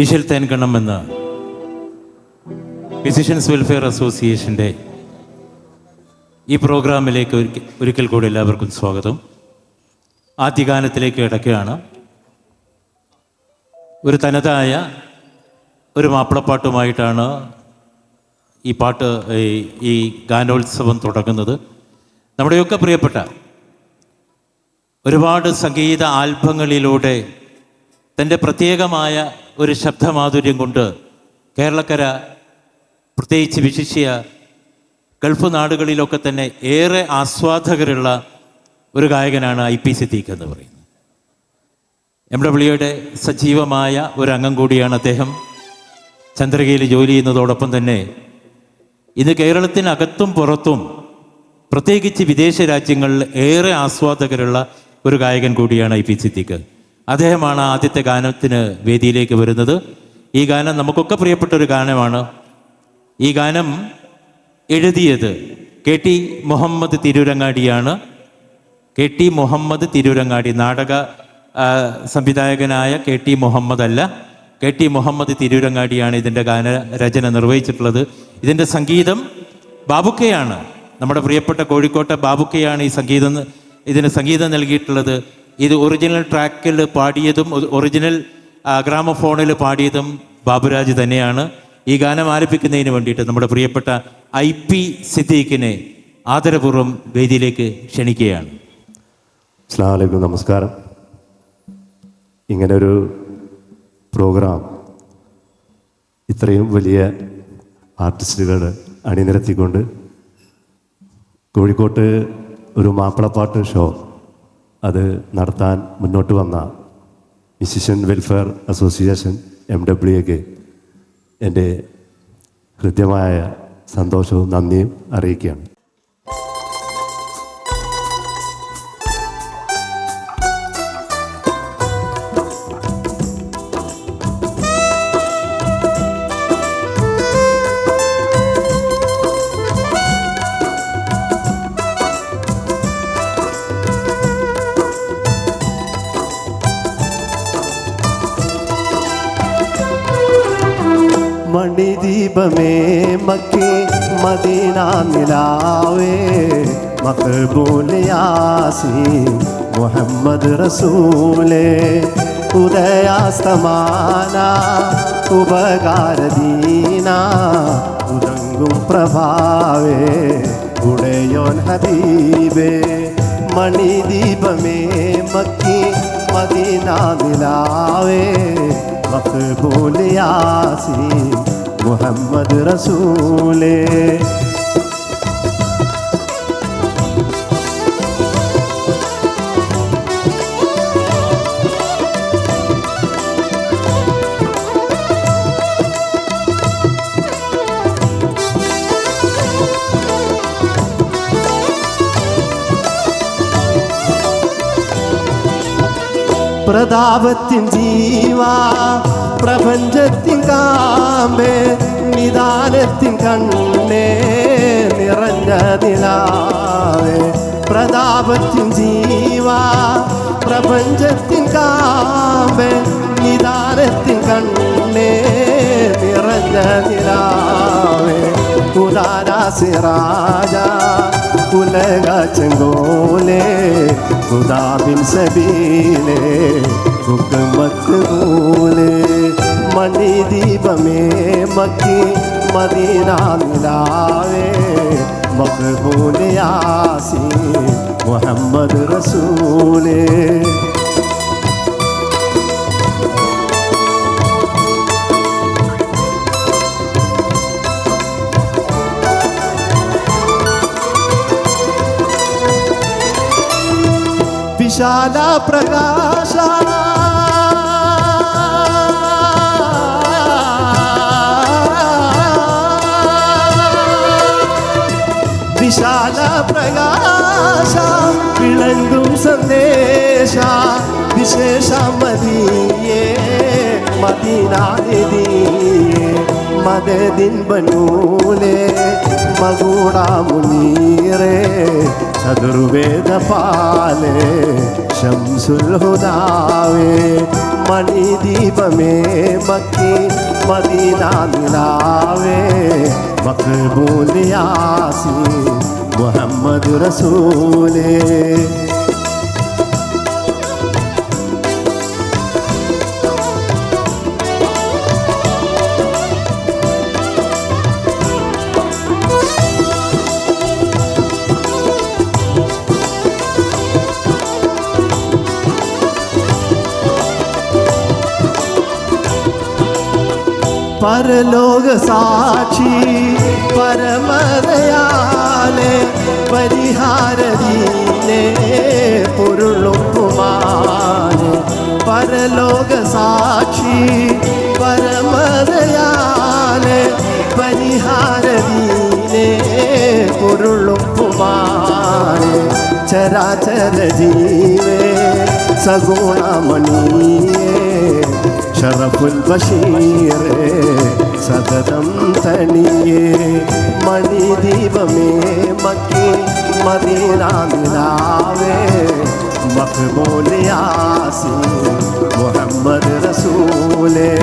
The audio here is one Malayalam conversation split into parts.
ഈശൽ തേൻകണം എന്ന മ്യൂസിഷ്യൻസ് വെൽഫെയർ അസോസിയേഷൻ്റെ ഈ പ്രോഗ്രാമിലേക്ക് ഒരിക്കൽ കൂടി എല്ലാവർക്കും സ്വാഗതം. ആദ്യഗാനത്തിലേക്ക് കിടക്കുകയാണ്. ഒരു തനതായ ഒരു മാപ്പിളപ്പാട്ടുമായിട്ടാണ് ഈ ഗാനോത്സവം തുടങ്ങുന്നത്. നമ്മുടെയൊക്കെ പ്രിയപ്പെട്ട ഒരുപാട് സംഗീത ആൽബങ്ങളിലൂടെ തൻ്റെ പ്രത്യേകമായ ഒരു ശബ്ദമാധുര്യം കൊണ്ട് കേരളക്കര, പ്രത്യേകിച്ച് വിശിഷ്യ ഗൾഫ് നാടുകളിലൊക്കെ തന്നെ ഏറെ ആസ്വാദകരുള്ള ഒരു ഗായകനാണ് IP സിദ്ദീഖ് എന്ന് പറയുന്നത്. MWയുടെ സജീവമായ ഒരു അംഗം കൂടിയാണ് അദ്ദേഹം. ചന്ദ്രകയിൽ ജോലി ചെയ്യുന്നതോടൊപ്പം തന്നെ ഇന്ന് കേരളത്തിനകത്തും പുറത്തും, പ്രത്യേകിച്ച് വിദേശ രാജ്യങ്ങളിൽ ഏറെ ആസ്വാദകരുള്ള ഒരു ഗായകൻ കൂടിയാണ് IP സിദ്ദീഖ്. അദ്ദേഹമാണ് ആദ്യത്തെ ഗാനത്തിന് വേദിയിലേക്ക് വരുന്നത്. ഈ ഗാനം നമുക്കൊക്കെ പ്രിയപ്പെട്ട ഒരു ഗാനമാണ്. ഈ ഗാനം എഴുതിയത് KT മുഹമ്മദ് തിരൂരങ്ങാടിയാണ്. KT മുഹമ്മദ് തിരൂരങ്ങാടി, നാടക സംവിധായകനായ KT മുഹമ്മദ് അല്ല, KT മുഹമ്മദ് തിരൂരങ്ങാടിയാണ് ഇതിൻ്റെ ഗാനരചന നിർവഹിച്ചിട്ടുള്ളത്. ഇതിൻ്റെ സംഗീതം ബാബുക്കയാണ്, നമ്മുടെ പ്രിയപ്പെട്ട കോഴിക്കോട്ടെ ബാബുക്കയാണ് ഇതിന് സംഗീതം നൽകിയിട്ടുള്ളത്. ഇത് ഒറിജിനൽ ട്രാക്കിൽ പാടിയതും ഒറിജിനൽ ഗ്രാമഫോണിൽ പാടിയതും ബാബുരാജ് തന്നെയാണ്. ഈ ഗാനം ആലപിക്കുന്നതിന് വേണ്ടിയിട്ട് നമ്മുടെ പ്രിയപ്പെട്ട IP സിദ്ദീഖിനെ ആദരപൂർവ്വം വേദിയിലേക്ക് ക്ഷണിക്കുകയാണ്. അസ്സലാമു അലൈക്കും, നമസ്കാരം. ഇങ്ങനൊരു പ്രോഗ്രാം ഇത്രയും വലിയ ആർട്ടിസ്റ്റുകൾ അണിനിരത്തിക്കൊണ്ട് കോഴിക്കോട്ട് ഒരു മാപ്പിളപ്പാട്ട് ഷോ അത് നടത്താൻ മുന്നോട്ട് വന്ന മ്യൂസിഷ്യൻ വെൽഫെയർ അസോസിയേഷൻ MWക്ക് എൻ്റെ ഹൃദ്യമായ സന്തോഷവും നന്ദിയും അറിയിക്കുകയാണ്. മണിദീപമേ മക്കേ മദീന നിലാവേ മഖബൂൽ യാസീൻ മുഹമ്മദ് റസൂലേ ഉദയാസ്തമാന ഉപകാരദീന ഉദങ്കും പ്രഭാവേ ഉടയോൻ ഹബീബേ. മണിദീപമേ മക്കേ മദീന നിലാവേ മഖബൂൽ യാസീൻ മുഹമ്മദ് റസൂലേ. പ്രതാപത്തിൻ ജീവാ പ്രപഞ്ചത്തിൻ കാമ്പേ നിദാനത്തിൻ കണ്ണേ നിറഞ്ഞ നിലാവേ. പ്രതാപത്തിൻ ജീവാ പ്രപഞ്ചത്തിൻ കാമ്പേ നിദാനത്തിൻ കണ്ണേ നിറഞ്ഞ നിലാവേ. ഉദാരാ സിറാജ ഉലക ചെങ്കോലേ ഖുദാബിൻ സബീലേ ഹുക്മത്ത് മൂലേ. മണിദീപമേ മക്കേ മദീന നിലാവേ മഖബൂൽ യാസീൻ മുഹമ്മദ് റസൂലേ. വിശാല പ്രകാശ വിശാല പ്രകാശ വിളങ്ങും സന്ദേശ വിശേഷ മദിയേ മദീന നിധിയേ മദദിൻ ബനൂലേ മകൂട മുനീറേ ചതുർവേദ പാലേ ശംസുൽ ഹുദാവേ മണിദീപമേ മക്കി മദീന നിലാവേ മഖബൂൽ യാസീൻ മുഹമ്മദ് റസൂലേ പരലോക സാക്ഷി പരമദയാലേ പരിഹാരദീനേ പൊരുളുപ്പുമാനേ പരലോക സാക്ഷി പരമദയാലേ പരിഹാരദീനേ പൊരുളുപ്പുമാനേ ചരാചര ജീവേ സഗുണമണിയേ ഷറഫുൽ ബഷീറേ സദതം തണിയേ മണിദീപമേ മക്കി മദീന നിലാവേ മഖബൂൽ യാസീൻ മുഹമ്മദ് റസൂലേ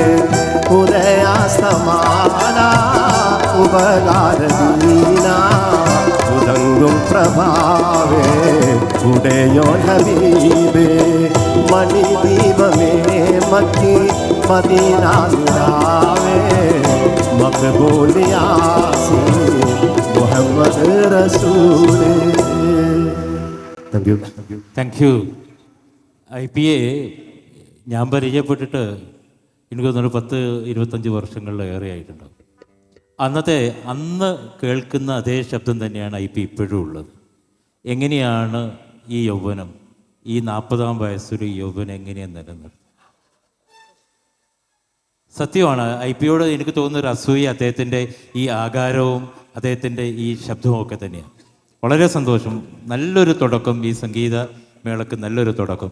ഉദയാസ്തമാന ഉപകാരദീന ഉദങ്കും പ്രഭാവേ ഉടയോ ഹബീബേ മണിദീപമേ മക്കി മദീന നിലാവേ മഖബൂൽ യാസീൻ മുഹമ്മദ് റസൂലേ. Thank you. IPA ഞാൻ പരിചയപ്പെട്ടിട്ട് എനിക്ക് തോന്നുന്നു 10-25 വർഷങ്ങളിലേറെ ആയിട്ടുണ്ടാവും. അന്ന് കേൾക്കുന്ന അതേ ശബ്ദം തന്നെയാണ് IP ഇപ്പോഴും ഉള്ളത്. എങ്ങനെയാണ് ഈ യൗവനം, ഈ 40-ാം വയസ്സൊരു യൗവനം എങ്ങനെയാണ് നിലനിർത്തുന്നത്? സത്യമാണ്, IPയോട് എനിക്ക് തോന്നുന്നൊരു അസൂയ അദ്ദേഹത്തിൻ്റെ ഈ ആകാരവും അദ്ദേഹത്തിൻ്റെ ഈ ശബ്ദവും ഒക്കെ തന്നെയാണ്. വളരെ സന്തോഷം. നല്ലൊരു തുടക്കം, ഈ സംഗീത മേളക്ക് നല്ലൊരു തുടക്കം.